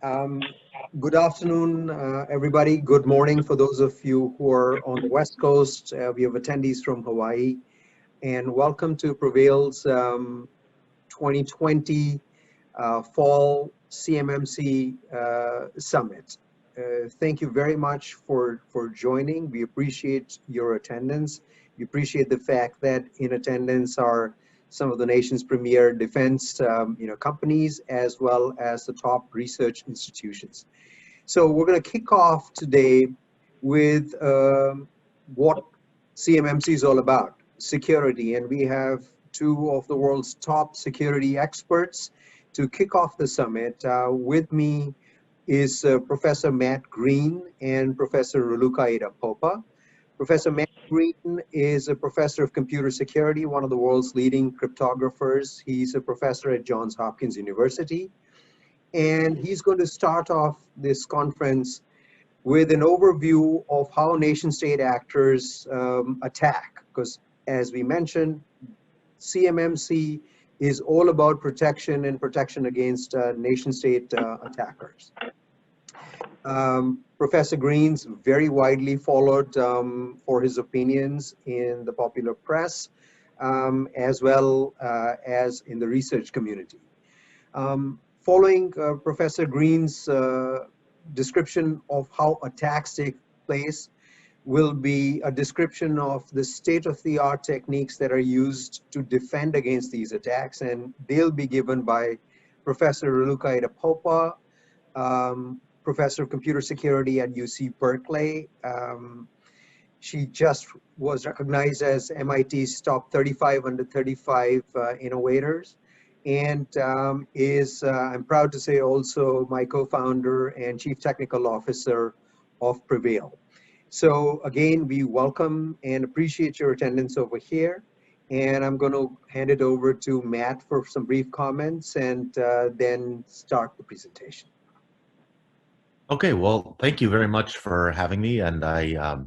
Um, Good afternoon, everybody. Good morning for those of you who are on the West Coast. We have attendees from Hawaii, and welcome to PreVeil's 2020 Fall CMMC Summit. Thank you very much for joining. We appreciate your attendance. We appreciate the fact that in attendance are some of the nation's premier defense companies, as well as the top research institutions. So we're going to kick off today with what CMMC is all about, security. And we have two of the world's top security experts to kick off the summit. With me is Professor Matt Green and Professor Raluca Popa. Professor Matt Green is a professor of computer security, one of the world's leading cryptographers. He's a professor at Johns Hopkins University. And he's going to start off this conference with an overview of how nation-state actors attack. Because as we mentioned, CMMC is all about protection and protection against nation-state attackers. Professor Green's very widely followed for his opinions in the popular press, as well as in the research community. Following Professor Green's description of how attacks take place will be a description of the state-of-the-art techniques that are used to defend against these attacks, and they'll be given by Professor Raluca Popa, Professor of Computer Security at UC Berkeley. She just was recognized as MIT's top 35 under 35 innovators, and I'm proud to say, also my co-founder and Chief Technical Officer of PreVeil. So again, we welcome and appreciate your attendance over here. And I'm going to hand it over to Matt for some brief comments and then start the presentation. Okay, well, thank you very much for having me. And I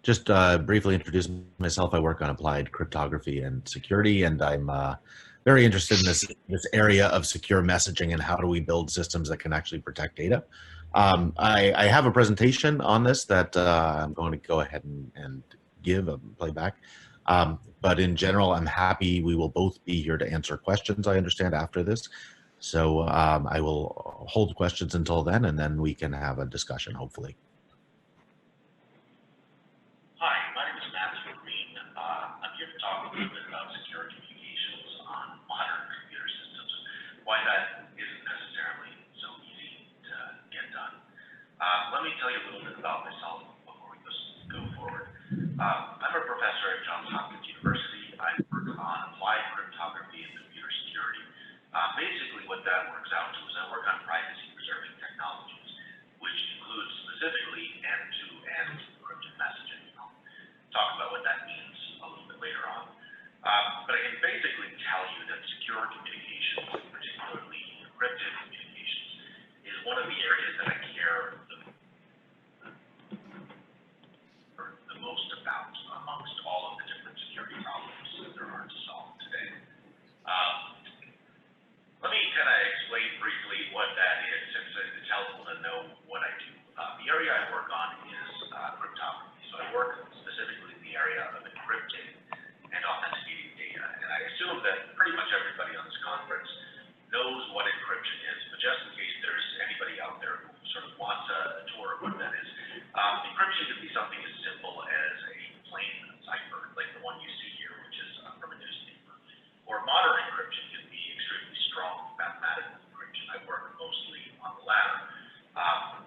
just briefly introduce myself. I work on applied cryptography and security, and I'm very interested in this area of secure messaging and how do we build systems that can actually protect data. I have a presentation on this that I'm going to go ahead and give a playback. But in general, I'm happy we will both be here to answer questions, I understand, after this. So I will hold questions until then, and then we can have a discussion, hopefully. Hi, my name is Matt Green. I'm here to talk a little bit about secure communications on modern computer systems, why that isn't necessarily so easy to get done. Let me tell you a little bit about myself before we go forward. I'm a professor at Johns Hopkins University. I work on applied cryptography and computer security. Basically what that works out to is I work on privacy-preserving technologies, which includes specifically end-to-end encrypted messaging. I'll talk about what that means a little bit later on. But I can basically tell you that secure communications, particularly encrypted communications, is one of the areas that I care the most about amongst all of the different security problems that there are to solve today. Let me kind of explain briefly what that is, since it's helpful to know what I do. The area I work on is cryptography. So I work specifically in the area of encrypting and authenticating data. And I assume that pretty much everybody on this conference knows what encryption is, but just in case there's anybody out there who sort of wants a tour of what that is, encryption can be something as simple as a plain cipher, like the one you see here, which is from a newspaper. Or modern encryption can be extremely strong mathematical encryption. I work mostly on the latter.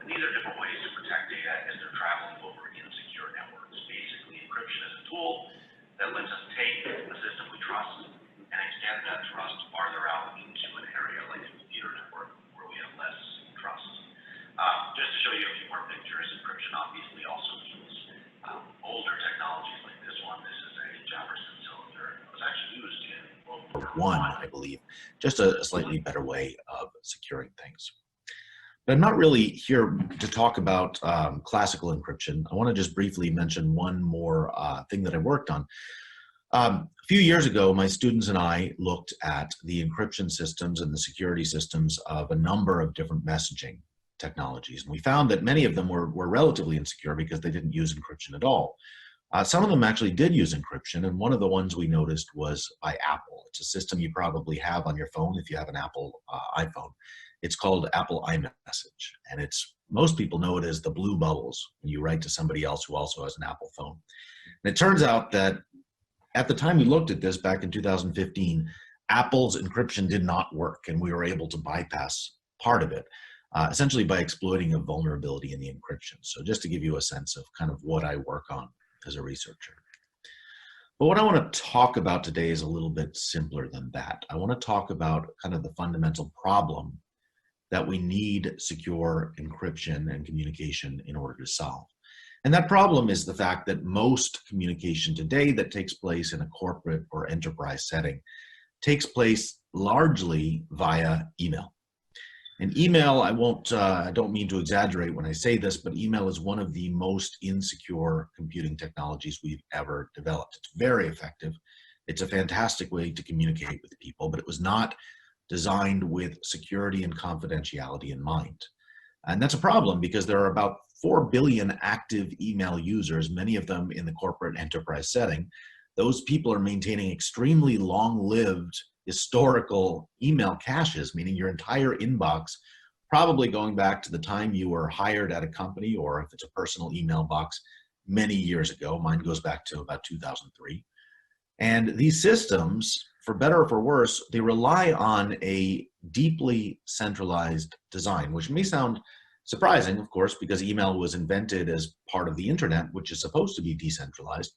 And these are different ways to protect data as they're traveling over insecure networks. Basically, encryption is a tool that lets us take a system we trust and extend that trust farther out into an area like a computer network where we have less trust. Just to show you a few more pictures, encryption obviously also means older technologies like this one. This is a Jefferson cylinder. It was actually used in World War I, I believe, just a slightly better way of securing things. But I'm not really here to talk about classical encryption. I want to just briefly mention one more thing that I worked on. A few years ago, my students and I looked at the encryption systems and the security systems of a number of different messaging. technologies. And we found that many of them were relatively insecure because they didn't use encryption at all. Some of them actually did use encryption, and one of the ones we noticed was by Apple. It's a system you probably have on your phone if you have an Apple iPhone. It's called Apple iMessage, and most people know it as the blue bubbles when you write to somebody else who also has an Apple phone. And it turns out that at the time we looked at this back in 2015, Apple's encryption did not work, and we were able to bypass part of it, essentially by exploiting a vulnerability in the encryption. So just to give you a sense of kind of what I work on as a researcher. But what I want to talk about today is a little bit simpler than that. I want to talk about kind of the fundamental problem that we need secure encryption and communication in order to solve. And that problem is the fact that most communication today that takes place in a corporate or enterprise setting takes place largely via email. And email, I don't mean to exaggerate when I say this, but email is one of the most insecure computing technologies we've ever developed. It's very effective. It's a fantastic way to communicate with people, but it was not designed with security and confidentiality in mind. And that's a problem because there are about 4 billion active email users, many of them in the corporate enterprise setting. Those people are maintaining extremely long-lived historical email caches, meaning your entire inbox, probably going back to the time you were hired at a company, or if it's a personal email box, many years ago. Mine goes back to about 2003. And these systems, for better or for worse, they rely on a deeply centralized design, which may sound surprising, of course, because email was invented as part of the internet, which is supposed to be decentralized.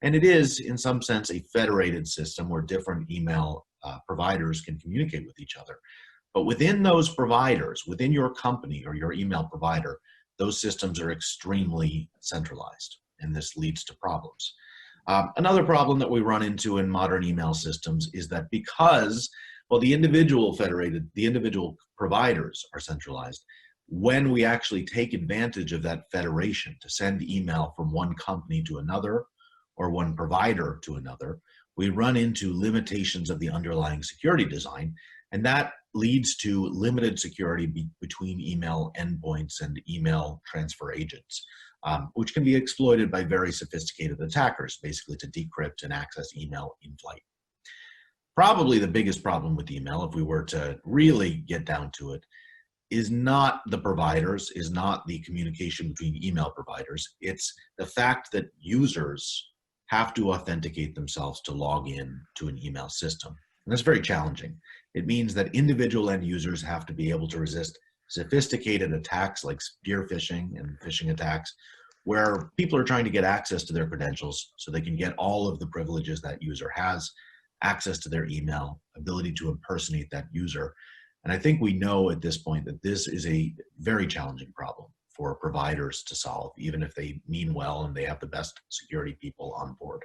And it is, in some sense, a federated system where different email providers can communicate with each other. But within those providers, within your company or your email provider, those systems are extremely centralized, and this leads to problems. Another problem that we run into in modern email systems is that because, well, the individual providers are centralized, when we actually take advantage of that federation to send email from one company to another or one provider to another, we run into limitations of the underlying security design, and that leads to limited security between email endpoints and email transfer agents, which can be exploited by very sophisticated attackers, basically to decrypt and access email in flight. Probably the biggest problem with email, if we were to really get down to it, is not the providers, is not the communication between email providers. It's the fact that users have to authenticate themselves to log in to an email system. And that's very challenging. It means that individual end users have to be able to resist sophisticated attacks like spear phishing and phishing attacks, where people are trying to get access to their credentials so they can get all of the privileges that user has, access to their email, ability to impersonate that user. And I think we know at this point that this is a very challenging problem for providers to solve, even if they mean well and they have the best security people on board.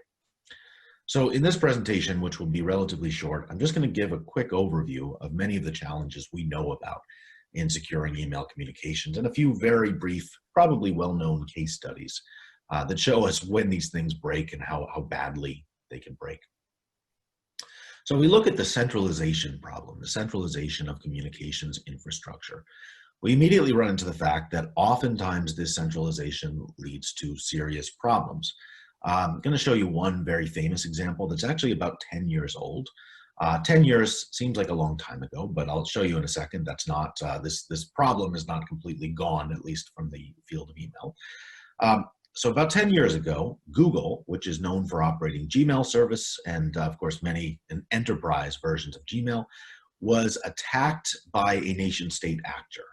So in this presentation, which will be relatively short, I'm just going to give a quick overview of many of the challenges we know about in securing email communications and a few very brief, probably well-known case studies that show us when these things break and how badly they can break. So we look at the centralization problem, the centralization of communications infrastructure. We immediately run into the fact that oftentimes this centralization leads to serious problems. I'm going to show you one very famous example that's actually about 10 years old. 10 years seems like a long time ago, but I'll show you in a second that's not, this problem is not completely gone, at least from the field of email. So about 10 years ago, Google, which is known for operating Gmail service and of course many enterprise versions of Gmail, was attacked by a nation state actor,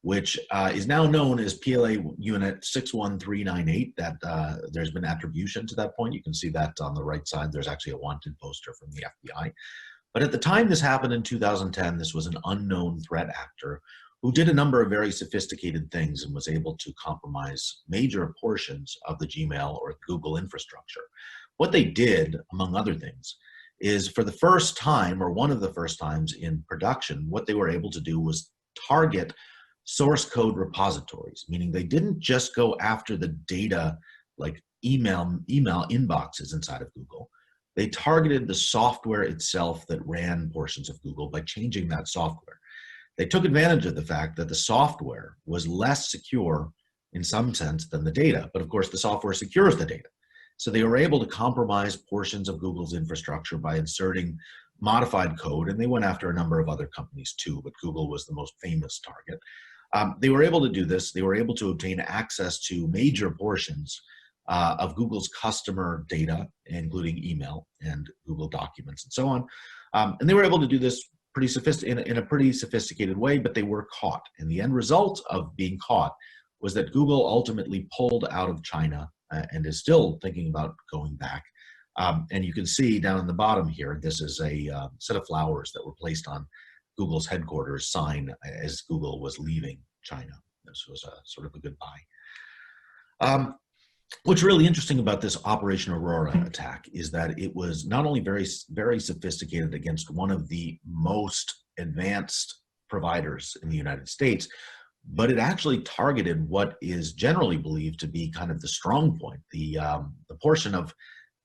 which is now known as PLA Unit 61398. That there's been attribution to that point. You can see that on the right side. There's actually a wanted poster from the FBI. But at the time this happened in 2010, this was an unknown threat actor who did a number of very sophisticated things and was able to compromise major portions of the Gmail or Google infrastructure. What they did, among other things, is for the first time, or one of the first times in production, what they were able to do was target source code repositories, meaning they didn't just go after the data like email inboxes inside of Google. They targeted the software itself that ran portions of Google by changing that software. They took advantage of the fact that the software was less secure in some sense than the data, but of course the software secures the data. So they were able to compromise portions of Google's infrastructure by inserting modified code, and they went after a number of other companies too, but Google was the most famous target. They were able to do this. They were able to obtain access to major portions of Google's customer data, including email and Google Documents and so on. And they were able to do this in a pretty sophisticated way, but they were caught. And the end result of being caught was that Google ultimately pulled out of China and is still thinking about going back. And you can see down in the bottom here, this is a set of flowers that were placed on Google's headquarters sign as Google was leaving China. This was a sort of a goodbye. What's really interesting about this Operation Aurora attack is that it was not only very, very sophisticated against one of the most advanced providers in the United States, but it actually targeted what is generally believed to be kind of the strong point, the portion of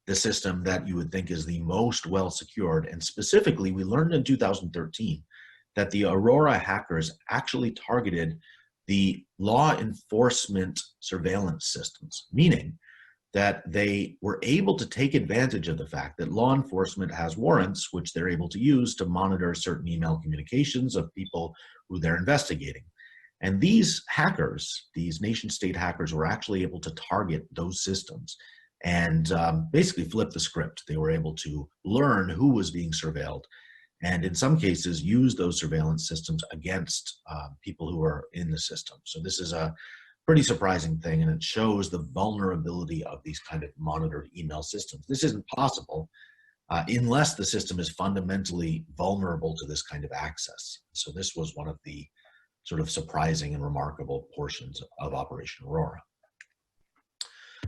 the system that you would think is the most well secured. And specifically, we learned in 2013 that the Aurora hackers actually targeted the law enforcement surveillance systems, meaning that they were able to take advantage of the fact that law enforcement has warrants, which they're able to use to monitor certain email communications of people who they're investigating. And these hackers, these nation state hackers, were actually able to target those systems and basically flip the script. They were able to learn who was being surveilled, and in some cases use those surveillance systems against people who are in the system. So this is a pretty surprising thing, and it shows the vulnerability of these kind of monitored email systems. This isn't possible unless the system is fundamentally vulnerable to this kind of access. So this was one of the sort of surprising and remarkable portions of Operation Aurora.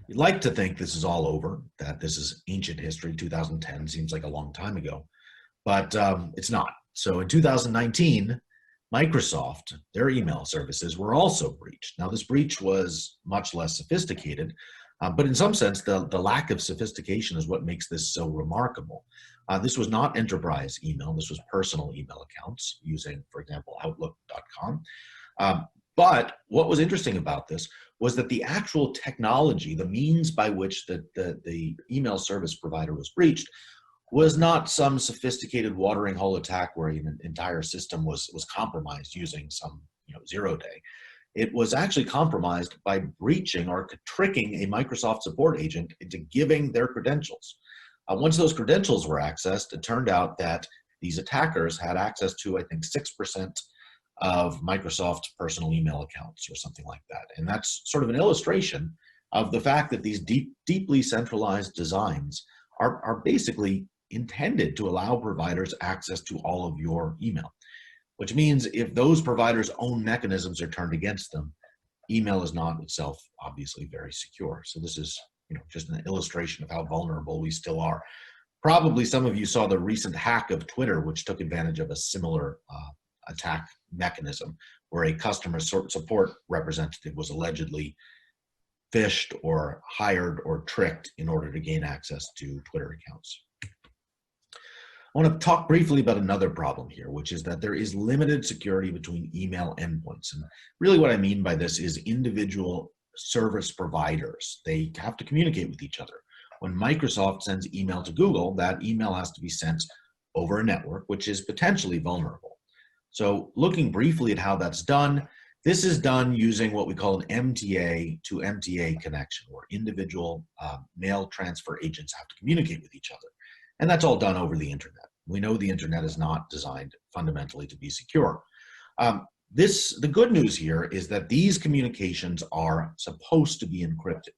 You'd like to think this is all over, that this is ancient history. 2010 seems like a long time ago, but it's not. So in 2019, Microsoft, their email services were also breached. Now this breach was much less sophisticated, but in some sense, the lack of sophistication is what makes this so remarkable. This was not enterprise email. This was personal email accounts using, for example, Outlook.com. But what was interesting about this was that the actual technology, the means by which the email service provider was breached, was not some sophisticated watering hole attack where an entire system was compromised using some zero-day. It was actually compromised by breaching or tricking a Microsoft support agent into giving their credentials. Once those credentials were accessed, it turned out that these attackers had access to, I think, 6% of Microsoft's personal email accounts or something like that. And that's sort of an illustration of the fact that these deeply centralized designs are basically intended to allow providers access to all of your email, which means if those providers' own mechanisms are turned against them, email is not itself obviously very secure. So this is just an illustration of how vulnerable we still are. Probably some of you saw the recent hack of Twitter, which took advantage of a similar attack mechanism where a customer support representative was allegedly phished or hired or tricked in order to gain access to Twitter accounts. I want to talk briefly about another problem here, which is that there is limited security between email endpoints. And really what I mean by this is individual service providers. They have to communicate with each other. When Microsoft sends email to Google, that email has to be sent over a network, which is potentially vulnerable. So looking briefly at how that's done, this is done using what we call an MTA to MTA connection, where individual mail transfer agents have to communicate with each other. And that's all done over the internet. We know the internet is not designed fundamentally to be secure. The good news here is that these communications are supposed to be encrypted.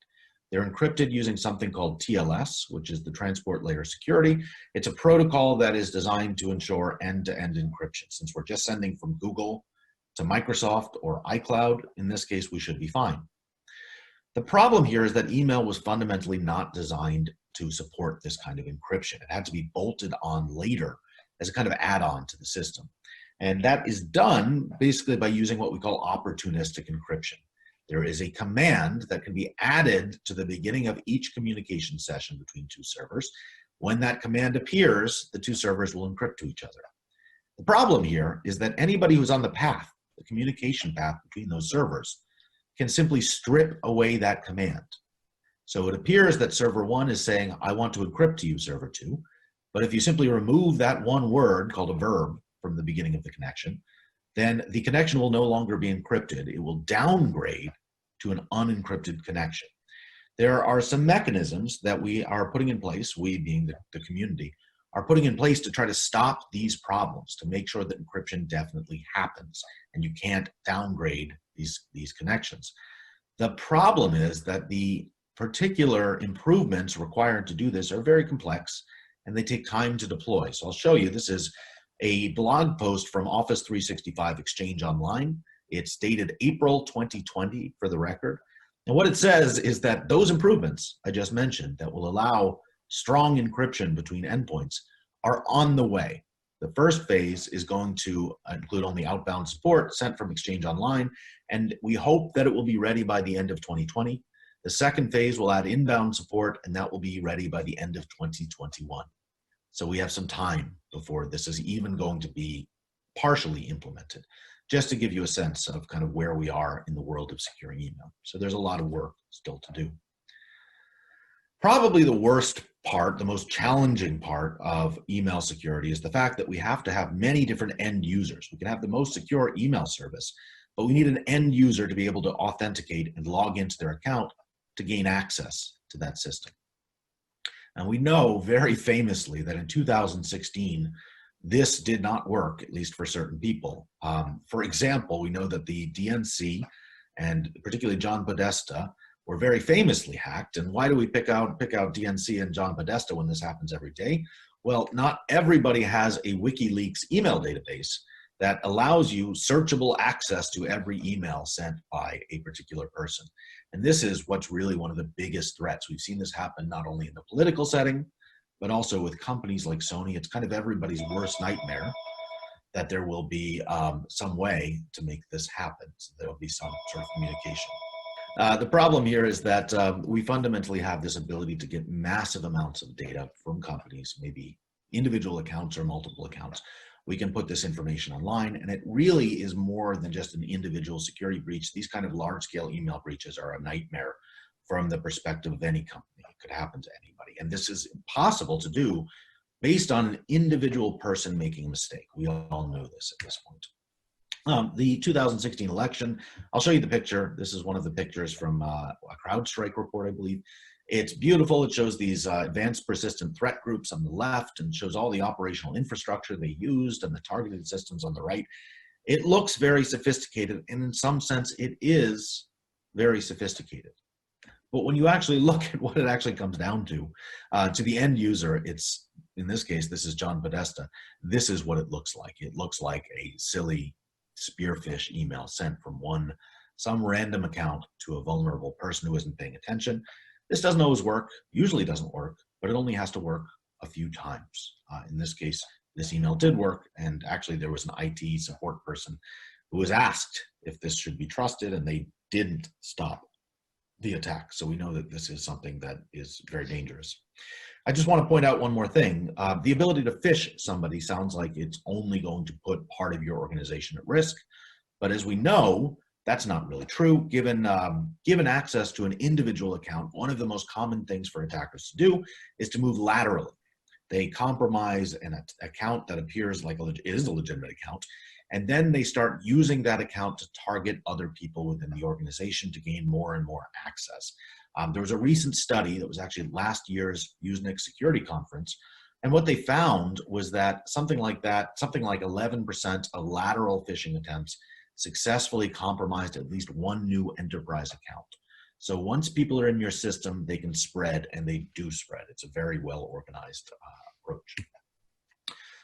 They're encrypted using something called TLS, which is the transport layer security. It's a protocol that is designed to ensure end-to-end encryption. Since we're just sending from Google to Microsoft or iCloud, in this case, we should be fine. The problem here is that email was fundamentally not designed to support this kind of encryption. It had to be bolted on later as a kind of add-on to the system. And that is done basically by using what we call opportunistic encryption. There is a command that can be added to the beginning of each communication session between two servers. When that command appears, the two servers will encrypt to each other. The problem here is that anybody who's on the path, the communication path between those servers, can simply strip away that command. So it appears that server 1 is saying, I want to encrypt to you, server 2. But if you simply remove that one word called a verb from the beginning of the connection, then the connection will no longer be encrypted. It will downgrade to an unencrypted connection. There are some mechanisms that we are putting in place, we being the community, are putting in place to try to stop these problems, to make sure that encryption definitely happens and you can't downgrade these connections. The problem is that the particular improvements required to do this are very complex and they take time to deploy. So I'll show you, this is a blog post from Office 365 Exchange Online. It's dated April 2020 for the record. And what it says is that those improvements I just mentioned that will allow strong encryption between endpoints are on the way. The first phase is going to include only outbound support sent from Exchange Online, and we hope that it will be ready by the end of 2020. The second phase will add inbound support, and that will be ready by the end of 2021. So we have some time before this is even going to be partially implemented, just to give you a sense of kind of where we are in the world of securing email. So there's a lot of work still to do. Probably the worst part, the most challenging part of email security is the fact that we have to have many different end users. We can have the most secure email service, but we need an end user to be able to authenticate and log into their account to gain access to that system. And we know very famously that in 2016, this did not work, at least for certain people. For example, we know that the DNC and particularly John Podesta were very famously hacked. And why do we pick out DNC and John Podesta when this happens every day? Well, not everybody has a WikiLeaks email database that allows you searchable access to every email sent by a particular person. And this is what's really one of the biggest threats. We've seen this happen not only in the political setting, but also with companies like Sony. It's kind of everybody's worst nightmare that there will be some way to make this happen. So there will be some sort of communication. The problem here is that we fundamentally have this ability to get massive amounts of data from companies, maybe individual accounts or multiple accounts. We can put this information online, and it really is more than just an individual security breach. These kind of large-scale email breaches are a nightmare from the perspective of any company. It could happen to anybody, and this is impossible to do based on an individual person making a mistake. We all know this at this point. The 2016 election, I'll show you the picture. This is one of the pictures from a CrowdStrike report, I believe. It's beautiful. It shows these advanced persistent threat groups on the left and shows all the operational infrastructure they used and the targeted systems on the right. It looks very sophisticated, and in some sense, it is very sophisticated. But when you actually look at what it actually comes down to the end user, it's, in this case, this is John Podesta. This is what it looks like. It looks like a silly spearfish email sent from some random account to a vulnerable person who isn't paying attention. This doesn't always work, usually doesn't work, but it only has to work a few times. In this case, this email did work, and actually there was an IT support person who was asked if this should be trusted, and they didn't stop the attack. So we know that this is something that is very dangerous. I just want to point out one more thing. The ability to phish somebody sounds like it's only going to put part of your organization at risk, but as we know, that's not really true. Given access to an individual account, one of the most common things for attackers to do is to move laterally. They compromise an account that appears like it is a legitimate account, and then they start using that account to target other people within the organization to gain more and more access. There was a recent study that was actually last year's Usenix security conference, and what they found was that something like 11% of lateral phishing attempts successfully compromised at least one new enterprise account. So once people are in your system, they can spread, and they do spread. It's a very well organized approach.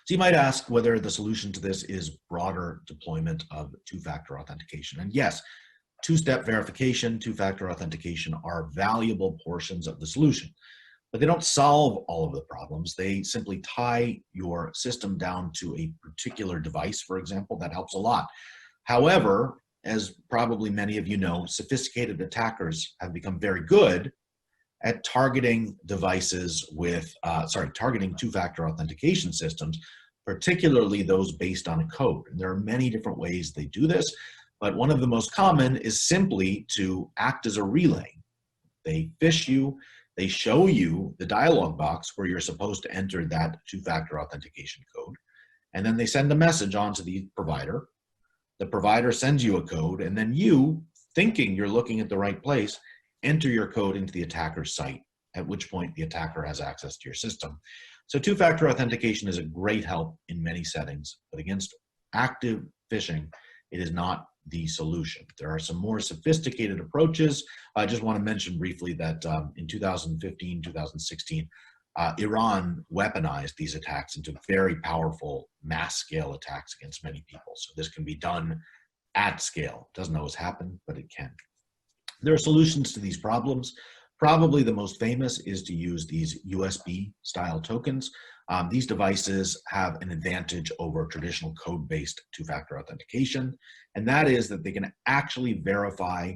So you might ask whether the solution to this is broader deployment of two-factor authentication. And yes, two-step verification, two-factor authentication are valuable portions of the solution, but they don't solve all of the problems. They simply tie your system down to a particular device, for example. That helps a lot. However, as probably many of you know, sophisticated attackers have become very good at targeting devices with, targeting two-factor authentication systems, particularly those based on a code. And there are many different ways they do this, but one of the most common is simply to act as a relay. They phish you, they show you the dialog box where you're supposed to enter that two-factor authentication code, and then they send a message on to the provider. The provider sends you a code, and then you, thinking you're looking at the right place, enter your code into the attacker's site, at which point the attacker has access to your system. So two-factor authentication is a great help in many settings, but against active phishing, it is not the solution. There are some more sophisticated approaches. I just want to mention briefly that in 2015, 2016, Iran weaponized these attacks into very powerful mass-scale attacks against many people. So this can be done at scale. It doesn't always happen, but it can. There are solutions to these problems. Probably the most famous is to use these USB-style tokens. These devices have an advantage over traditional code-based two-factor authentication, and that is that they can actually verify,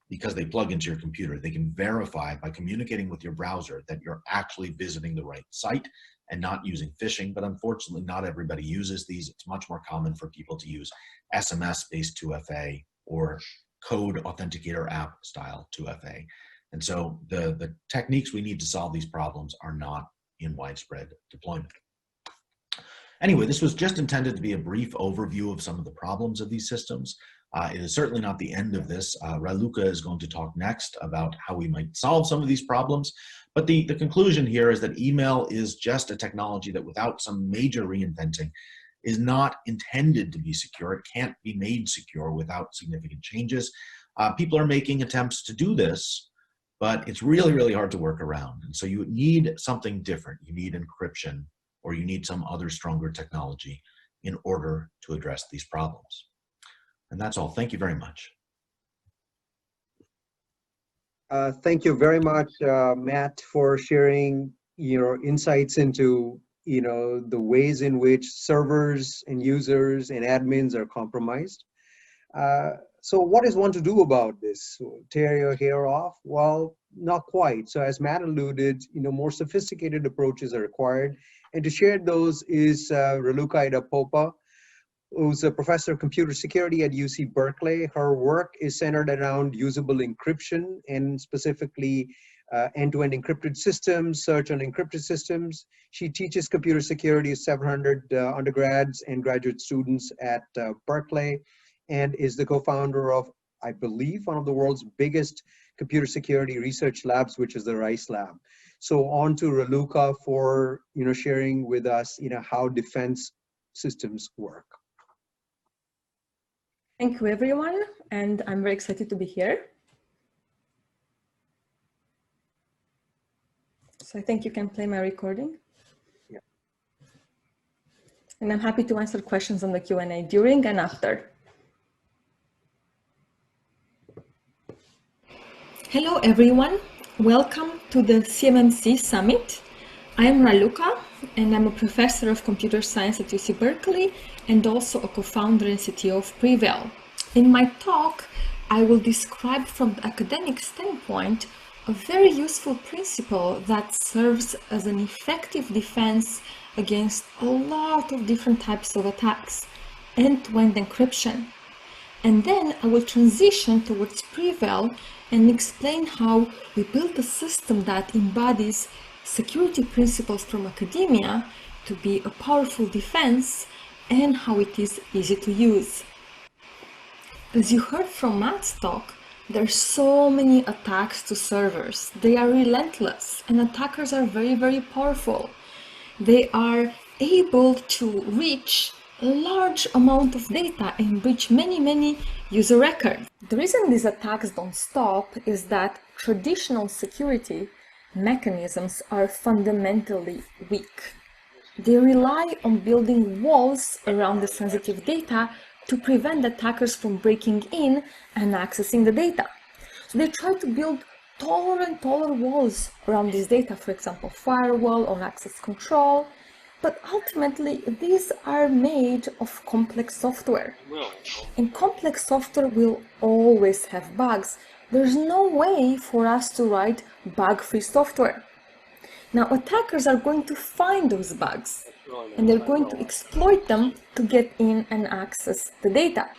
because they plug into your computer, they can verify by communicating with your browser that you're actually visiting the right site and not using phishing. But unfortunately, not everybody uses these. It's much more common for people to use SMS-based 2FA or code authenticator app style 2FA. And so the techniques we need to solve these problems are not in widespread deployment. Anyway, this was just intended to be a brief overview of some of the problems of these systems. It is certainly not the end of this. Raluca is going to talk next about how we might solve some of these problems. But the conclusion here is that email is just a technology that, without some major reinventing, is not intended to be secure. It can't be made secure without significant changes. People are making attempts to do this, but it's really, really hard to work around. And so you need something different. You need encryption, or you need some other stronger technology in order to address these problems. And that's all. Thank you very much. Thank you very much, Matt, for sharing your insights into the ways in which servers and users and admins are compromised. So what is one to do about this? Tear your hair off? Well, not quite. So as Matt alluded, more sophisticated approaches are required. And to share those is Raluca Popa, who's a professor of computer security at UC Berkeley. Her work is centered around usable encryption and specifically end-to-end encrypted systems, search on encrypted systems. She teaches computer security to 700 undergrads and graduate students at Berkeley, and is the co-founder of, I believe, one of the world's biggest computer security research labs, which is the RICE lab. So on to Raluca for sharing with us how defense systems work. Thank you, everyone, and I'm very excited to be here. So I think you can play my recording. Yeah. And I'm happy to answer questions on the Q&A during and after. Hello, everyone. Welcome to the CMMC Summit. I am Raluca, and I'm a professor of computer science at UC Berkeley and also a co-founder and CTO of PreVeil. In my talk, I will describe from the academic standpoint a very useful principle that serves as an effective defense against a lot of different types of attacks, end-to-end encryption. And then I will transition towards PreVeil and explain how we built a system that embodies security principles from academia to be a powerful defense and how it is easy to use. As you heard from Matt's talk, there are so many attacks to servers. They are relentless, and attackers are very, very powerful. They are able to reach a large amount of data and reach many, many user records. The reason these attacks don't stop is that traditional security mechanisms are fundamentally weak. They rely on building walls around the sensitive data to prevent attackers from breaking in and accessing the data. So they try to build taller and taller walls around this data, for example, firewall or access control, but ultimately these are made of complex software. And complex software will always have bugs. There's no way for us to write bug-free software. Now, attackers are going to find those bugs, and they're going to exploit them to get in and access the data.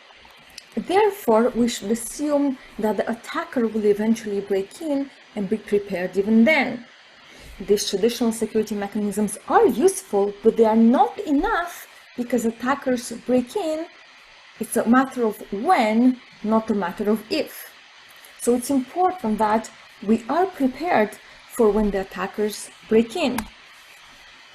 Therefore, we should assume that the attacker will eventually break in and be prepared even then. These traditional security mechanisms are useful, but they are not enough because attackers break in. It's a matter of when, not a matter of if. So it's important that we are prepared for when the attackers break in.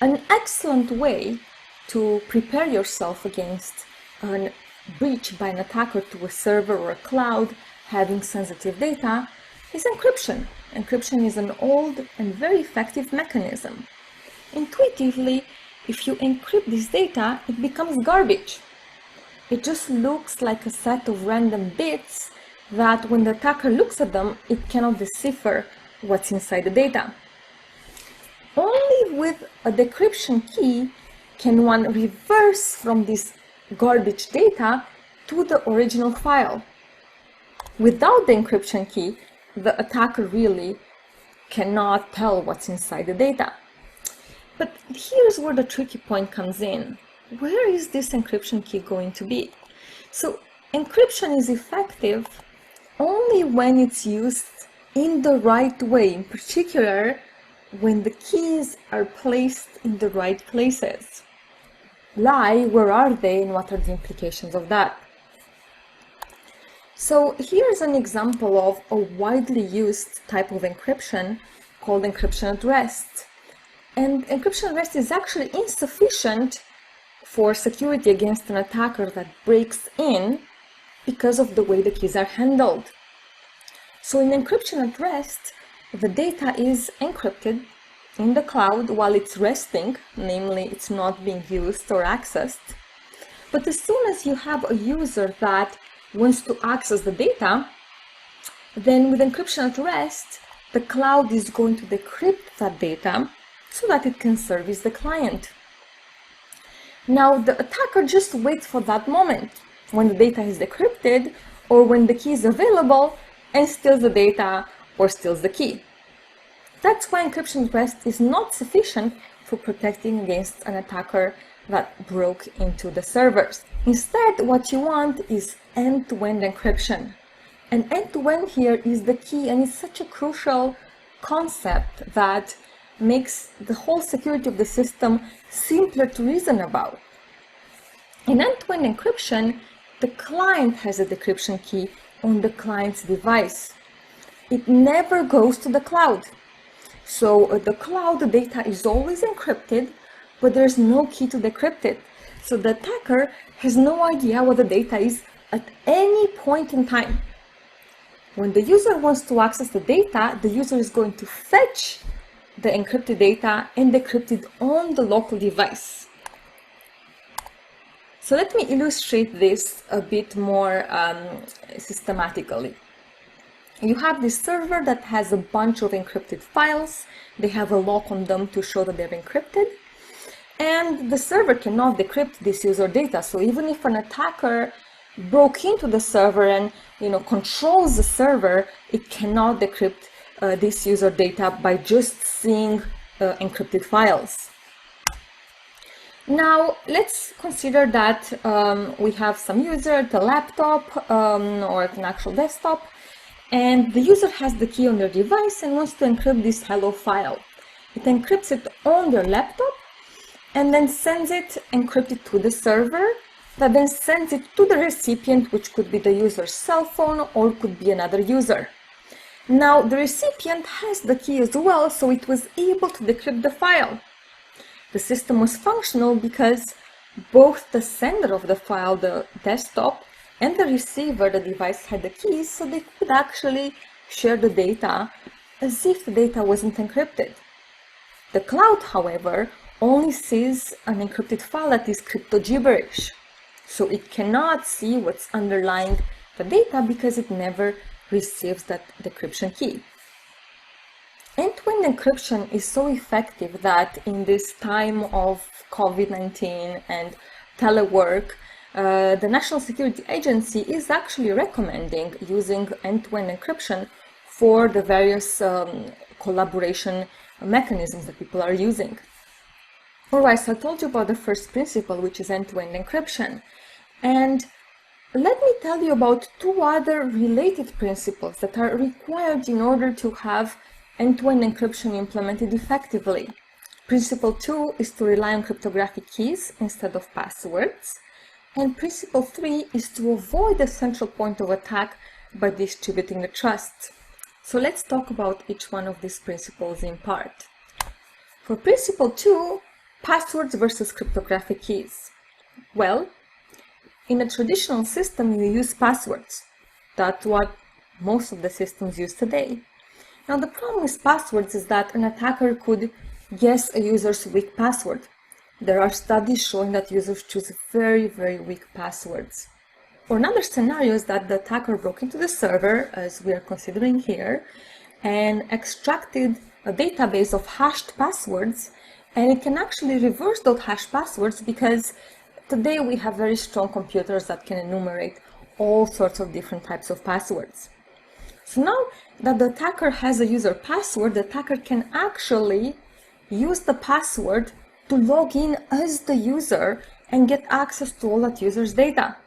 An excellent way to prepare yourself against a breach by an attacker to a server or a cloud having sensitive data is encryption. Encryption is an old and very effective mechanism. Intuitively, if you encrypt this data, it becomes garbage. It just looks like a set of random bits that when the attacker looks at them, it cannot decipher what's inside the data. Only with a decryption key can one reverse from this garbage data to the original file. Without the encryption key, the attacker really cannot tell what's inside the data. But here's where the tricky point comes in. Where is this encryption key going to be? So encryption is effective only when it's used in the right way, in particular when the keys are placed in the right places. Where are they, and what are the implications of that? So here's an example of a widely used type of encryption called encryption at rest. And encryption at rest is actually insufficient for security against an attacker that breaks in because of the way the keys are handled. So in encryption at rest, the data is encrypted in the cloud while it's resting, namely it's not being used or accessed. But as soon as you have a user that wants to access the data, then with encryption at rest, the cloud is going to decrypt that data so that it can service the client. Now, the attacker just waits for that moment when the data is decrypted or when the key is available and steals the data or steals the key. That's why encryption at rest is not sufficient for protecting against an attacker that broke into the servers. Instead, what you want is end-to-end encryption. And end-to-end here is the key, and it's such a crucial concept that makes the whole security of the system simpler to reason about. In end-to-end encryption, the client has a decryption key on the client's device. It never goes to the cloud. So the cloud data is always encrypted, but there's no key to decrypt it. So the attacker has no idea what the data is at any point in time. When the user wants to access the data, the user is going to fetch the encrypted data and decrypt it on the local device. So let me illustrate this a bit more systematically. You have this server that has a bunch of encrypted files. They have a lock on them to show that they're encrypted. And the server cannot decrypt this user data. So even if an attacker broke into the server and controls the server, it cannot decrypt this user data by just seeing encrypted files. Now let's consider that we have some user at a laptop or at an actual desktop, and the user has the key on their device and wants to encrypt this hello file. It encrypts it on their laptop and then sends it encrypted to the server that then sends it to the recipient, which could be the user's cell phone or could be another user. Now the recipient has the key as well, so it was able to decrypt the file. The system was functional because both the sender of the file, the desktop, and the receiver, the device, had the keys, so they could actually share the data as if the data wasn't encrypted. The cloud, however, only sees an encrypted file that is crypto gibberish, so it cannot see what's underlying the data because it never receives that decryption key. End-to-end encryption is so effective that in this time of COVID-19 and telework, the National Security Agency is actually recommending using end-to-end encryption for the various collaboration mechanisms that people are using. Alright, so I told you about the first principle, which is end-to-end encryption. And let me tell you about two other related principles that are required in order to have end-to-end encryption implemented effectively. Principle 2 is to rely on cryptographic keys instead of passwords. And principle 3 is to avoid the central point of attack by distributing the trust. So let's talk about each one of these principles in part. For principle 2, passwords versus cryptographic keys. Well, in a traditional system, you use passwords. That's what most of the systems use today. Now, the problem with passwords is that an attacker could guess a user's weak password. There are studies showing that users choose very, very weak passwords. Or another scenario is that the attacker broke into the server, as we are considering here, and extracted a database of hashed passwords, and it can actually reverse those hashed passwords because today we have very strong computers that can enumerate all sorts of different types of passwords. So now that the attacker has a user password, the attacker can actually use the password to log in as the user and get access to all that user's data.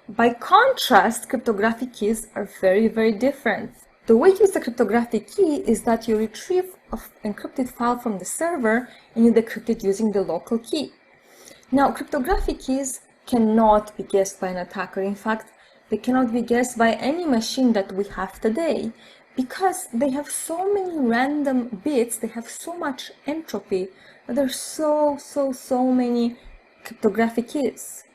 By contrast, cryptographic keys are very, very different. The way you use the cryptographic key is that you retrieve an encrypted file from the server and you decrypt it using the local key. Now, cryptographic keys cannot be guessed by an attacker. In fact, they cannot be guessed by any machine that we have today because they have so many random bits, they have so much entropy, that there's so many cryptographic keys.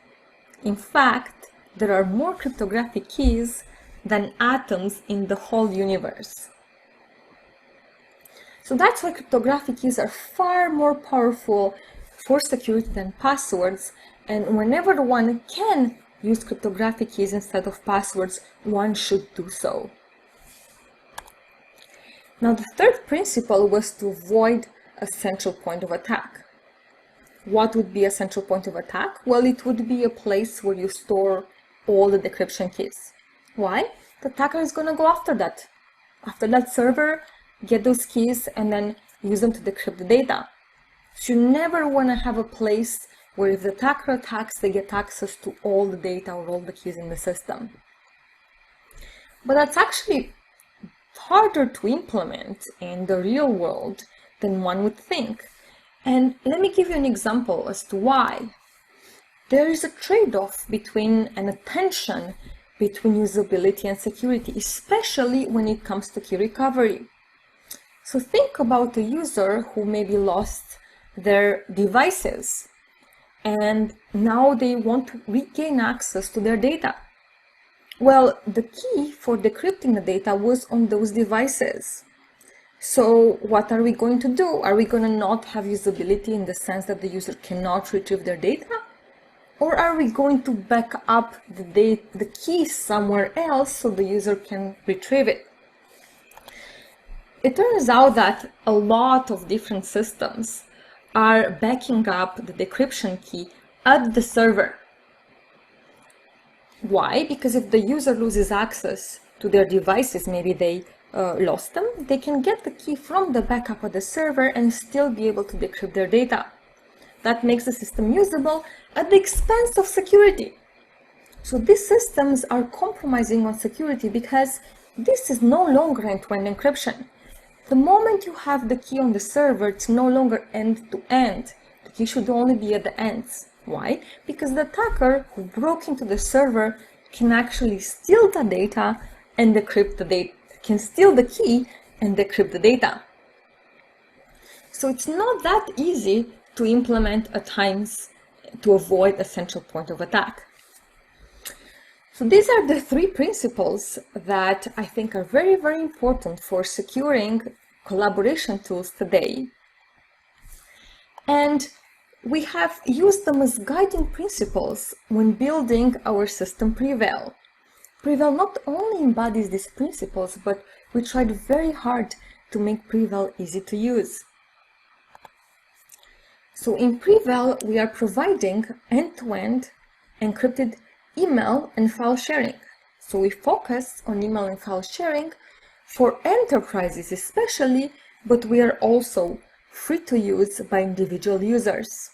In fact, there are more cryptographic keys than atoms in the whole universe. So that's why cryptographic keys are far more powerful for security than passwords, and whenever one can use cryptographic keys instead of passwords, one should do so. Now, the third principle was to avoid a central point of attack. What would be a central point of attack? Well, it would be a place where you store all the decryption keys. Why? The attacker is going to go after that server, get those keys, and then use them to decrypt the data. So you never want to have a place where if the attacker attacks, they get access to all the data or all the keys in the system. But that's actually harder to implement in the real world than one would think. And let me give you an example as to why. There is a trade-off between an attention between usability and security, especially when it comes to key recovery. So think about a user who maybe lost their devices and now they want to regain access to their data. Well, the key for decrypting the data was on those devices. So what are we going to do? Are we going to not have usability in the sense that the user cannot retrieve their data? Or are we going to back up the key somewhere else so the user can retrieve it? It turns out that a lot of different systems are backing up the decryption key at the server. Why? Because if the user loses access to their devices, maybe they lost them, they can get the key from the backup at the server and still be able to decrypt their data. That makes the system usable at the expense of security. So these systems are compromising on security because this is no longer end-to-end encryption. The moment you have the key on the server, it's no longer end-to-end. The key should only be at the ends. Why? Because the attacker who broke into the server can actually steal the data and decrypt the data, can steal the key and decrypt the data. So it's not that easy to implement at times to avoid a central point of attack. So these are the three principles that I think are very, very important for securing collaboration tools today. And we have used them as guiding principles when building our system PreVeil. PreVeil not only embodies these principles, but we tried very hard to make PreVeil easy to use. So in PreVeil, we are providing end-to-end encrypted email and file sharing. So we focus on email and file sharing for enterprises, especially but we are also free to use by individual users.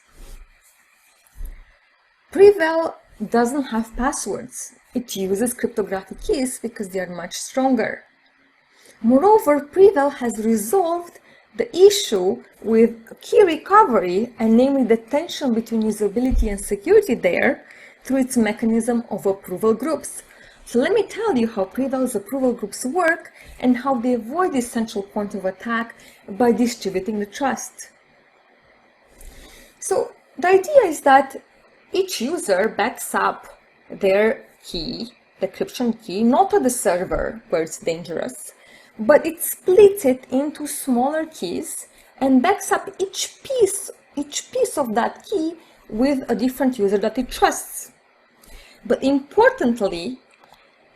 PreVeil doesn't have passwords. It uses cryptographic keys because they are much stronger. Moreover, PreVeil has resolved the issue with key recovery, and namely the tension between usability and security there, through its mechanism of approval groups. So let me tell you how PreVeil's approval groups work and how they avoid the central point of attack by distributing the trust. So the idea is that each user backs up their key, the encryption key, not to the server where it's dangerous, but it splits it into smaller keys and backs up each piece of that key with a different user that it trusts. But importantly,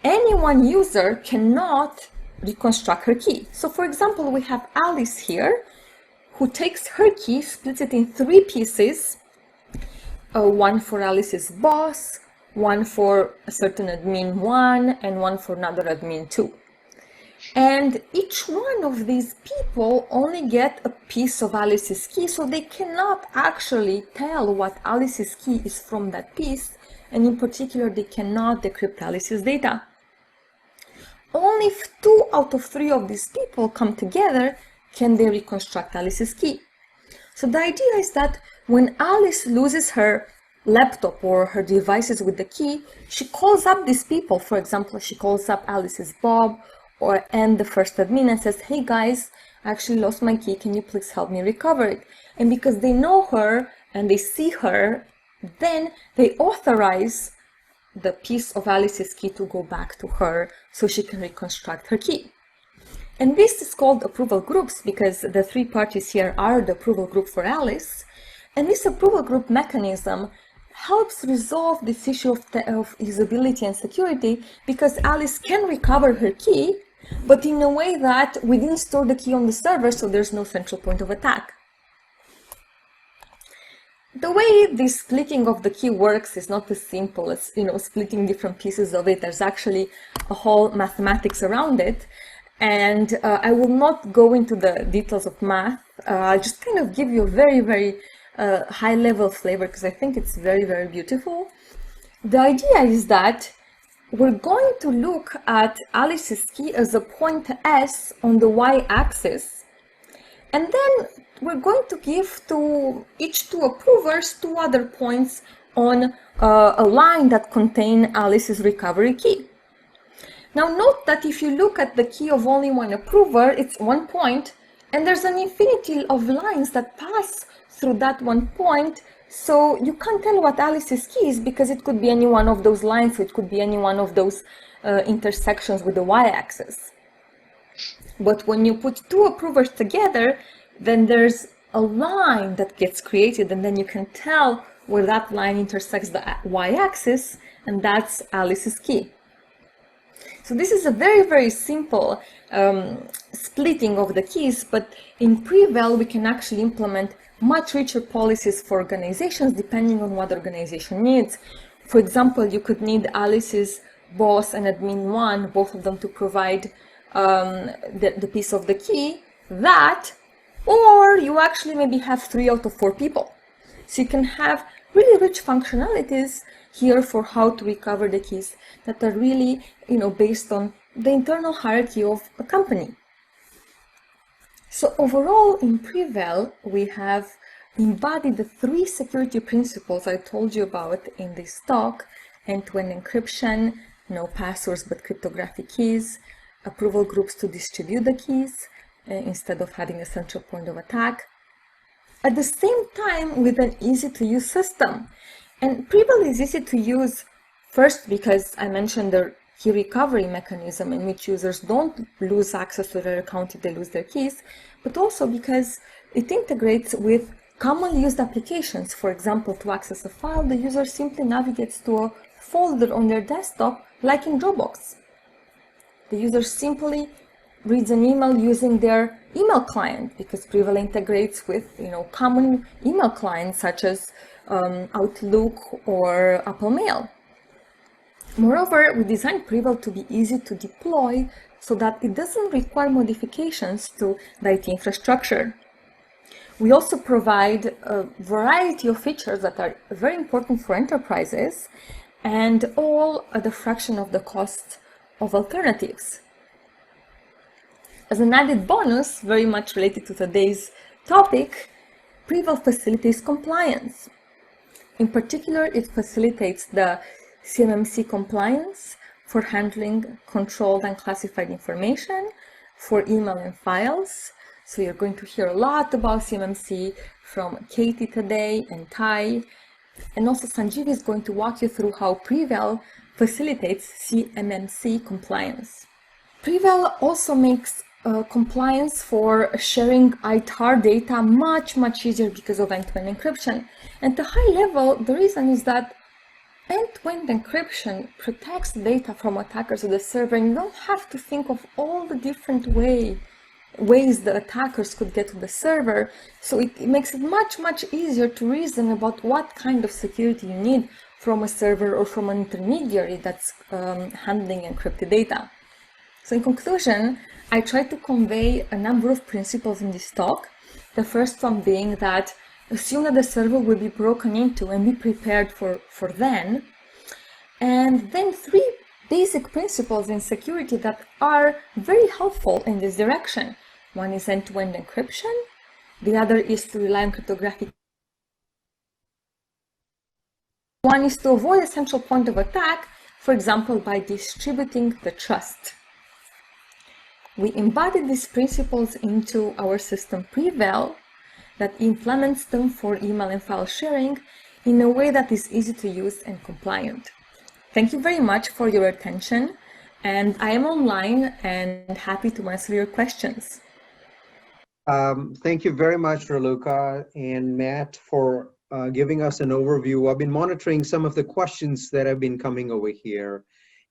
any one user cannot reconstruct her key. So for example, we have Alice here, who takes her key, splits it in 3 pieces, one for Alice's boss, one for a certain admin 1, and one for another admin 2. And each one of these people only get a piece of Alice's key, so they cannot actually tell what Alice's key is from that piece, and in particular, they cannot decrypt Alice's data. Only if 2 out of 3 of these people come together can they reconstruct Alice's key. So the idea is that when Alice loses her laptop or her devices with the key, she calls up these people. For example, she calls up Alice's Bob and the first admin and says, "Hey guys, I actually lost my key, can you please help me recover it?" And because they know her and they see her, then they authorize the piece of Alice's key to go back to her so she can reconstruct her key. And this is called approval groups because the 3 parties here are the approval group for Alice. And this approval group mechanism helps resolve this issue of usability and security because Alice can recover her key, but in a way that we didn't store the key on the server, so there's no central point of attack. The way this splitting of the key works is not as simple as, splitting different pieces of it. There's actually a whole mathematics around it. And I will not go into the details of math. I'll just kind of give you a very, very high-level flavor because I think it's very, very beautiful. The idea is that we're going to look at Alice's key as a point S on the y-axis. And then we're going to give to each 2 approvers 2 other points on a line that contain Alice's recovery key. Now note that if you look at the key of only one approver, it's 1 point, and there's an infinity of lines that pass through that 1 point, so you can't tell what Alice's key is because it could be any one of those lines, so it could be any one of those intersections with the y-axis. But when you put 2 approvers together, then there's a line that gets created, and then you can tell where that line intersects the y-axis, and that's Alice's key. So this is a very, very simple splitting of the keys, but in PreVeil we can actually implement much richer policies for organizations depending on what the organization needs. For example, you could need Alice's boss and admin 1, both of them to provide the piece of the key, or you actually maybe have 3 out of 4 people. So you can have really rich functionalities here for how to recover the keys that are really, based on the internal hierarchy of a company. So overall, in PreVeil, we have embodied the 3 security principles I told you about in this talk: end-to-end encryption, no passwords but cryptographic keys, approval groups to distribute the keys instead of having a central point of attack, at the same time with an easy-to-use system. And PreVeil is easy to use first because I mentioned the key recovery mechanism in which users don't lose access to their account if they lose their keys, but also because it integrates with commonly used applications. For example, to access a file, the user simply navigates to a folder on their desktop, like in Dropbox. The user simply reads an email using their email client because PreVeil integrates with common email clients such as Outlook or Apple Mail. Moreover, we designed PreVeil to be easy to deploy so that it doesn't require modifications to the IT infrastructure. We also provide a variety of features that are very important for enterprises and all at a fraction of the cost of alternatives. As an added bonus, very much related to today's topic, PreVeil facilitates compliance. In particular, it facilitates the CMMC compliance for handling controlled and classified information, for email and files. So you're going to hear a lot about CMMC from Katie today and Tai. And also Sanjeev is going to walk you through how PreVeil facilitates CMMC compliance. PreVeil also makes compliance for sharing ITAR data much easier because of end-to-end encryption. And at a high level, the reason is that end-to-end encryption protects data from attackers of the server, and you don't have to think of all the different ways the attackers could get to the server. So it makes it much easier to reason about what kind of security you need from a server or from an intermediary that's handling encrypted data. So in conclusion, I tried to convey a number of principles in this talk. The first one being that assume that the server will be broken into and be prepared for then. And then 3 basic principles in security that are very helpful in this direction. One is end-to-end encryption. The other is to rely on cryptographic. One is to avoid a central point of attack, for example, by distributing the trust. We embodied these principles into our system PreVeil that implements them for email and file sharing in a way that is easy to use and compliant. Thank you very much for your attention, and I am online and happy to answer your questions. Thank you very much, Raluca and Matt, for giving us an overview. I've been monitoring some of the questions that have been coming over here,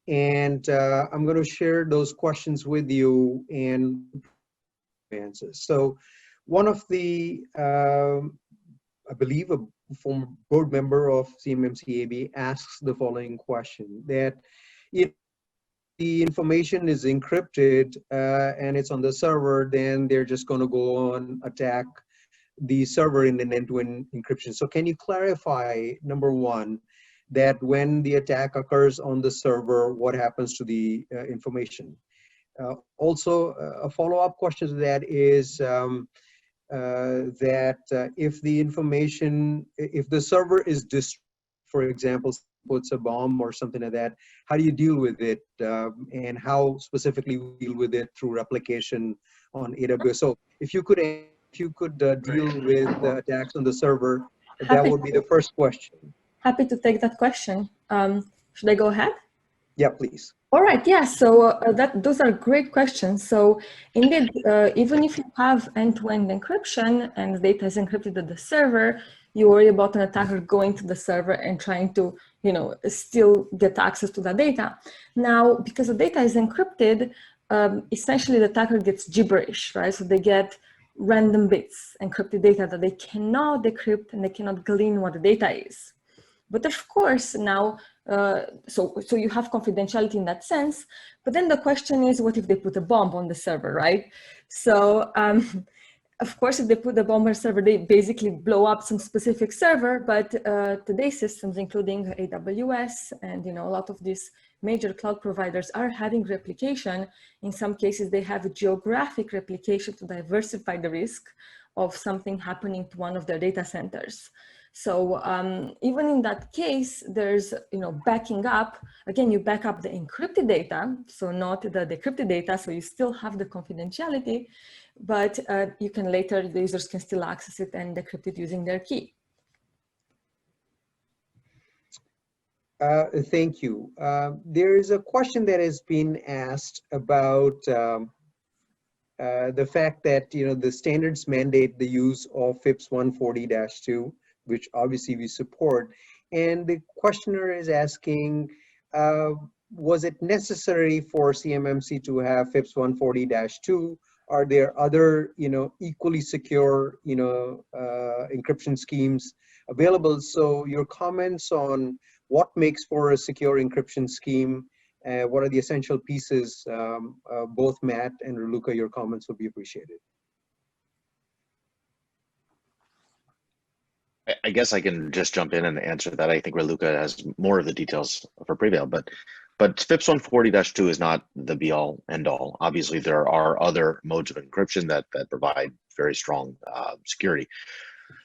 and I'm going to share those questions with you and answers. So one of the, I believe a former board member of CMMC AB asks the following question, that if the information is encrypted and it's on the server, then they're just going to go on attack the server in an end-to-end encryption. So can you clarify, number one, that when the attack occurs on the server, what happens to the information? Also, a follow-up question to that is if the information, if the server is destroyed, for example, puts a bomb or something like that, how do you deal with it, and how specifically we deal with it through replication on AWS? So if you could deal with the attacks on the server, that would be the first question. Happy to take that question. Should I go ahead? Yeah, please. All right, yeah, so those are great questions. So indeed, even if you have end-to-end encryption and the data is encrypted at the server, you worry about an attacker going to the server and trying to, still get access to the data. Now, because the data is encrypted, essentially the attacker gets gibberish, right? So they get random bits, encrypted data that they cannot decrypt and they cannot glean what the data is. But of course, now, so you have confidentiality in that sense, but then the question is, what if they put a bomb on the server, right? So, of course, if they put the bomb on the server, they basically blow up some specific server, but today's systems, including AWS and a lot of these major cloud providers are having replication. In some cases, they have a geographic replication to diversify the risk of something happening to one of their data centers. So even in that case, there's, backing up. Again, you back up the encrypted data, so not the decrypted data, so you still have the confidentiality, but you can later, the users can still access it and decrypt it using their key. Thank you. There is a question that has been asked about the fact that, the standards mandate the use of FIPS 140-2, which obviously we support. And the questioner is asking, was it necessary for CMMC to have FIPS 140-2? Are there other, equally secure, encryption schemes available? So your comments on what makes for a secure encryption scheme? What are the essential pieces? Both Matt and Raluca, your comments would be appreciated. I guess I can just jump in and answer that. I think Raluca has more of the details for PreVeil, but FIPS 140-2 is not the be-all, end-all. Obviously, there are other modes of encryption that provide very strong security.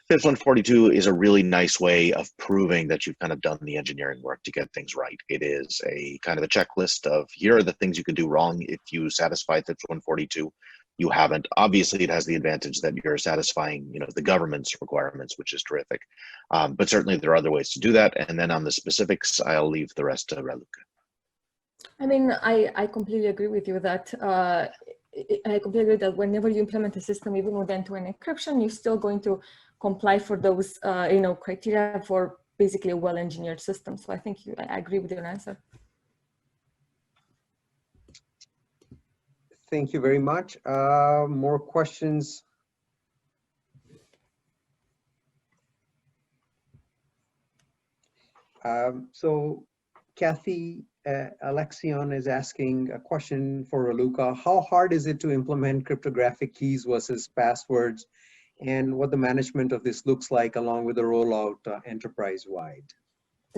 FIPS 142 is a really nice way of proving that you've kind of done the engineering work to get things right. It is a kind of a checklist of here are the things you could do wrong if you satisfy FIPS 142. You haven't. Obviously, it has the advantage that you're satisfying, the government's requirements, which is terrific. But certainly there are other ways to do that. And then on the specifics, I'll leave the rest to Raluca. I mean, I completely agree with you that I completely agree that whenever you implement a system, even with end-to-end encryption, you're still going to comply for those, criteria for basically a well-engineered system. So I think I agree with your answer. Thank you very much. More questions? So Kathy Alexion is asking a question for Raluca. How hard is it to implement cryptographic keys versus passwords, and what the management of this looks like along with the rollout enterprise-wide?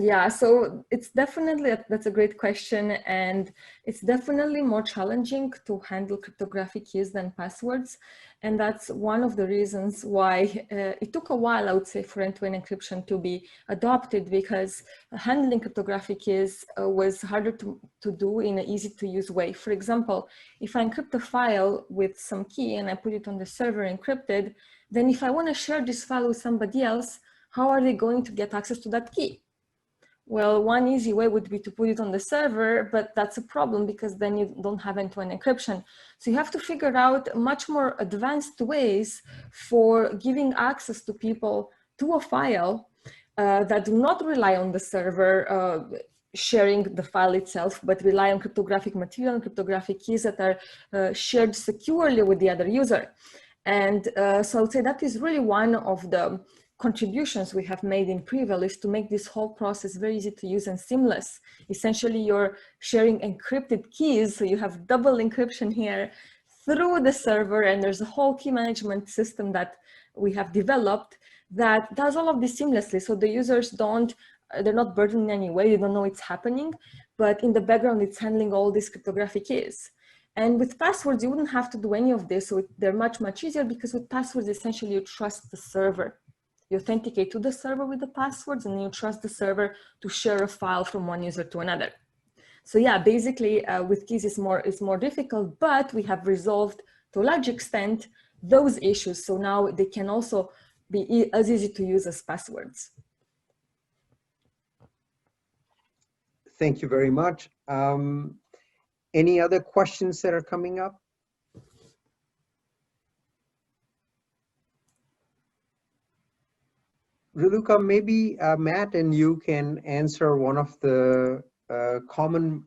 Yeah, so it's definitely, that's a great question. And it's definitely more challenging to handle cryptographic keys than passwords. And that's one of the reasons why it took a while, I would say, for end-to-end encryption to be adopted, because handling cryptographic keys was harder to do in an easy to use way. For example, if I encrypt a file with some key and I put it on the server encrypted, then if I want to share this file with somebody else, how are they going to get access to that key? Well, one easy way would be to put it on the server, but that's a problem because then you don't have end-to-end encryption. So you have to figure out much more advanced ways for giving access to people to a file that do not rely on the server sharing the file itself, but rely on cryptographic material and cryptographic keys that are shared securely with the other user. And so I would say that is really one of the contributions we have made in PreVeil, is to make this whole process very easy to use and seamless. Essentially, you're sharing encrypted keys, so you have double encryption here through the server, and there's a whole key management system that we have developed that does all of this seamlessly. So the users they're not burdened in any way, they don't know it's happening, but in the background, it's handling all these cryptographic keys. And with passwords, you wouldn't have to do any of this. So they're much, much easier because with passwords, essentially you trust the server. You authenticate to the server with the passwords and you trust the server to share a file from one user to another. So yeah, basically with keys it's more difficult, but we have resolved to a large extent those issues. So now they can also be as easy to use as passwords. Thank you very much. Any other questions that are coming up? Raluca, maybe Matt and you can answer one of the common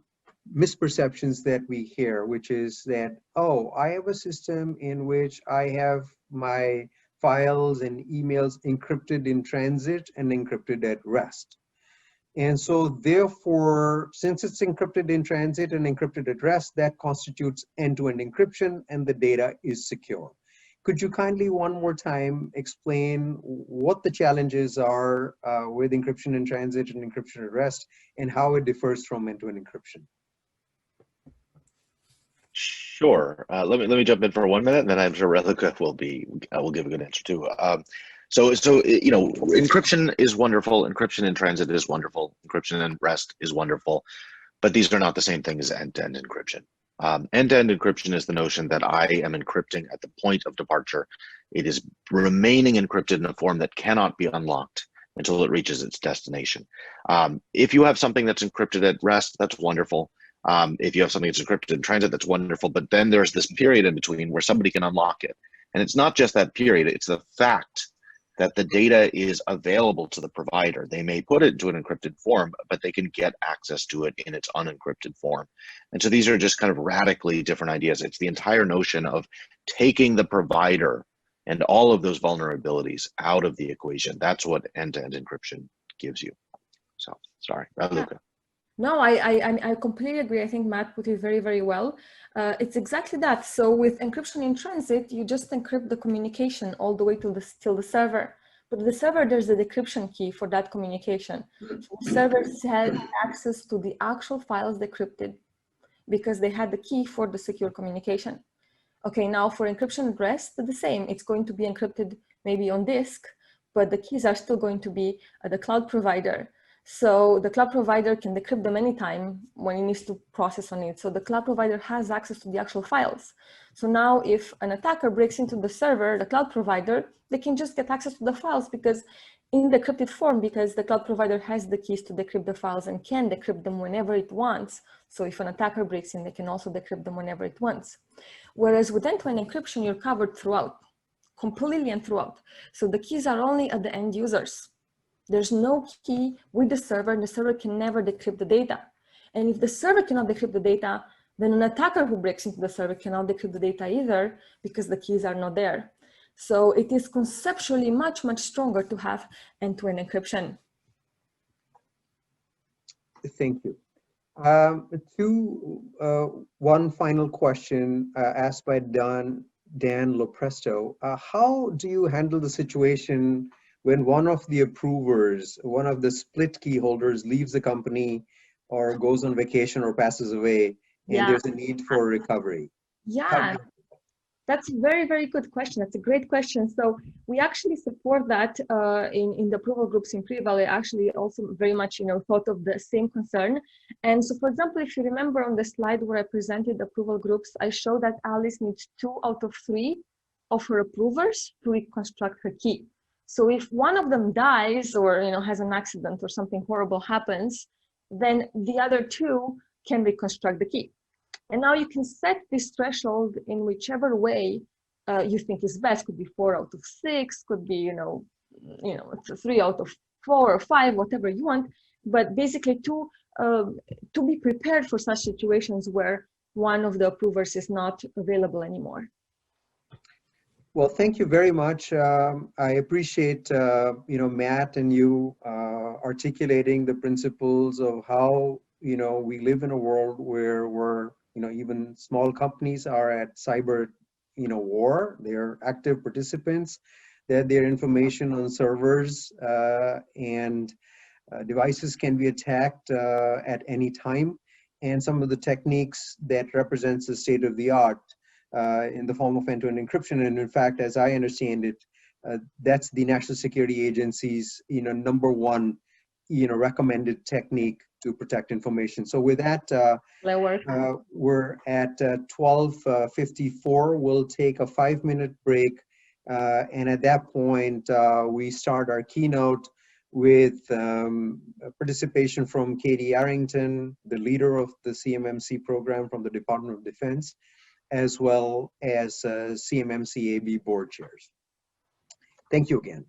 misperceptions that we hear, which is that, oh, I have a system in which I have my files and emails encrypted in transit and encrypted at rest. And so therefore, since it's encrypted in transit and encrypted at rest, that constitutes end-to-end encryption and the data is secure. Could you kindly one more time explain what the challenges are with encryption in transit and encryption at rest and how it differs from end-to-end encryption? Sure. Let me jump in for 1 minute, and then I'm sure Raluca will give a good answer too. So encryption is wonderful. Encryption in transit is wonderful. Encryption in rest is wonderful, but these are not the same thing as end-to-end encryption. End-to-end encryption is the notion that I am encrypting at the point of departure. It is remaining encrypted in a form that cannot be unlocked until it reaches its destination. If you have something that's encrypted at rest, that's wonderful. If you have something that's encrypted in transit, that's wonderful. But then there's this period in between where somebody can unlock it. And it's not just that period, it's the fact that the data is available to the provider. They may put it into an encrypted form, but they can get access to it in its unencrypted form. And so these are just kind of radically different ideas. It's the entire notion of taking the provider and all of those vulnerabilities out of the equation. That's what end-to-end encryption gives you. So Sorry, Raluca. No, I completely agree. I think Matt put it very, very well. It's exactly that. So with encryption in transit, you just encrypt the communication all the way till the server. But the server, there's a decryption key for that communication. So the server had access to the actual files decrypted because they had the key for the secure communication. Okay, now for encryption at rest, the same. It's going to be encrypted maybe on disk, but the keys are still going to be at the cloud provider. So the cloud provider can decrypt them anytime when it needs to process on it. So the cloud provider has access to the actual files. So now if an attacker breaks into the server, the cloud provider, they can just get access to the files because in the encrypted form, because the cloud provider has the keys to decrypt the files and can decrypt them whenever it wants. So if an attacker breaks in, they can also decrypt them whenever it wants. Whereas with end-to-end encryption, you're covered throughout, completely and throughout. So the keys are only at the end users. There's no key with the server, and the server can never decrypt the data. And if the server cannot decrypt the data, then an attacker who breaks into the server cannot decrypt the data either because the keys are not there. So it is conceptually much, much stronger to have end-to-end encryption. Thank you. One final question asked by Dan Lopresto. How do you handle the situation when one of the approvers, one of the split key holders leaves the company or goes on vacation or passes away and there's a need for recovery? Yeah, that's a very, very good question. That's a great question. So we actually support that in the approval groups in PreVeil. I actually also very much, thought of the same concern. And so, for example, if you remember on the slide where I presented the approval groups, I showed that Alice needs 2 out of 3 of her approvers to reconstruct her key. So if one of them dies or has an accident or something horrible happens, then the other 2 can reconstruct the key. And now you can set this threshold in whichever way you think is best. Could be 4 out of 6, could be it's 3 out of 4 or 5, whatever you want. But basically to be prepared for such situations where one of the approvers is not available anymore. Well, thank you very much. I appreciate Matt and you articulating the principles of how we live in a world where we're even small companies are at cyber war. They're active participants. They have their information on servers and devices can be attacked at any time. And some of the techniques that represents the state of the art in the form of end-to-end encryption. And in fact, as I understand it, that's the National Security Agency's #1 recommended technique to protect information. So with that, we're at 12:54. We'll take a 5-minute break. And at that point, we start our keynote with participation from Katie Arrington, the leader of the CMMC program from the Department of Defense, as well as CMMC AB board chairs. Thank you again.